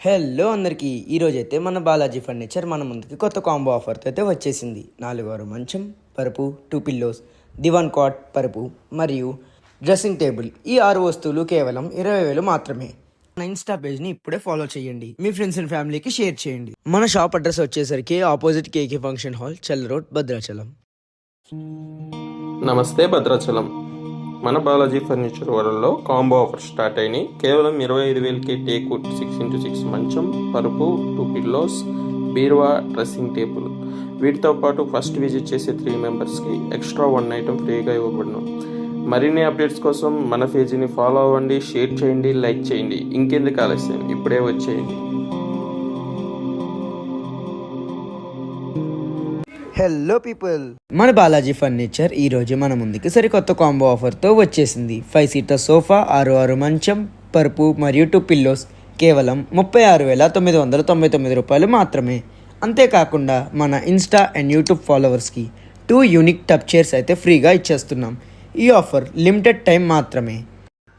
Hello అందరికీ ఈరోజైతే మన బాలాజీ ఫర్నిచర్ మన ముందుకి కొత్త కాంబో ఆఫర్తో అయితే వచ్చేసింది. 4 మంచం, పరుపు, 2 పిల్లోస్, దివాన్ కాట్, పరుపు మరియు డ్రెస్సింగ్ టేబుల్. ఈ 6 వస్తువులు కేవలం 20,000 మాత్రమే. మన ఇన్స్టా పేజ్ని ఇప్పుడే ఫాలో చేయండి, మీ ఫ్రెండ్స్ అండ్ ఫ్యామిలీకి షేర్ చేయండి. మన షాప్ అడ్రస్ వచ్చేసరికి ఆపోజిట్ కేకే ఫంక్షన్ హాల్, చల్ రోడ్, భద్రాచలం. నమస్తే భద్రాచలం. మన బాలాజీ ఫర్నిచర్ వరల్డ్లో కాంబో ఆఫర్ స్టార్ట్ అయినాయి. కేవలం 25,000కి టేక్వుడ్ 6x6 మంచం, పరుపు, 2 పిల్లోస్, బీరువా, డ్రెస్సింగ్ టేబుల్. వీటితో పాటు ఫస్ట్ విజిట్ చేసే 3 మెంబర్స్కి ఎక్స్ట్రా 1 ఐటమ్ ఫ్రీగా ఇవ్వబడును. మరిన్ని అప్డేట్స్ కోసం మన పేజీని ఫాలో అవ్వండి, షేర్ చేయండి, లైక్ చేయండి. ఇంకెందుకు ఆలస్యం, ఇప్పుడే వచ్చేయండి. హలో పీపుల్, మన బాలాజీ ఫర్నిచర్ ఈరోజు మన ముందుకి సరికొత్త కాంబో ఆఫర్తో వచ్చేసింది. 5 సీటర్ సోఫా, 6 మంచం, పరుపు మరియు 2 పిల్లోస్ కేవలం 36,999 రూపాయలు మాత్రమే. అంతేకాకుండా మన ఇన్స్టా అండ్ యూట్యూబ్ ఫాలోవర్స్కి 2 యూనిక్ టబ్ చైర్స్ అయితే ఫ్రీగా ఇచ్చేస్తున్నాం. ఈ ఆఫర్ లిమిటెడ్ టైం మాత్రమే.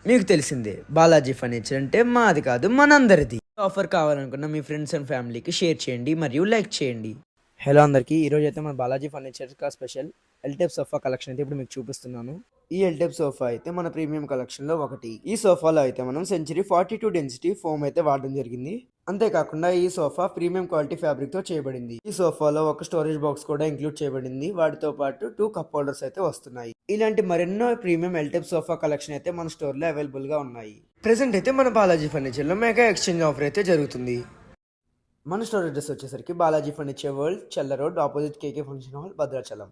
మీకు తెలిసిందే, బాలాజీ ఫర్నిచర్ అంటే మాది కాదు, మనందరిది. ఆఫర్ కావాలనుకున్న మీ ఫ్రెండ్స్ అండ్ ఫ్యామిలీకి షేర్ చేయండి మరియు లైక్ చేయండి. హలో అందరికీ, ఈరోజు అయితే మన Balaji furniture special L-type sofa collection అయితే ఇప్పుడు మీకు చూపిస్తున్నాను. ఈ ఎల్-టైప్ సోఫా అయితే మన ప్రీమియం కలెక్షన్లో ఒకటి. ఈ సోఫాలో అయితే మనం సెంచరీ 42 డెన్సిటీ ఫోమ్ అయితే వాడడం జరిగింది. అంతేకాకుండా ఈ సోఫా ప్రీమియం క్వాలిటీ ఫ్యాబ్రిక్తో చేయబడింది. ఈ సోఫాలో ఒక స్టోరేజ్ బాక్స్ కూడా ఇంక్లూడ్ చేయబడింది. వాటితో పాటు 2 కప్ హోల్డర్స్ అయితే వస్తున్నాయి. ఇలాంటి మరెన్నో ప్రీమియం ఎల్-టైప్ సోఫా కలెక్షన్ అయితే మన స్టోర్లో అవైలబుల్గా ఉన్నాయి. ప్రెసెంట్ అయితే మన బాలాజీ ఫర్నిచర్లో మెగా ఎక్స్చేంజ్ ఆఫర్ అయితే జరుగుతుంది. మన స్టోర్ అడ్రస్ వచ్చేసరికి బాలాజీ ఫర్నిచర్ వరల్డ్, చల్ల రోడ్, ఆపోజిట్ కేకే ఫంక్షన్ హాల్, భద్రాచలం.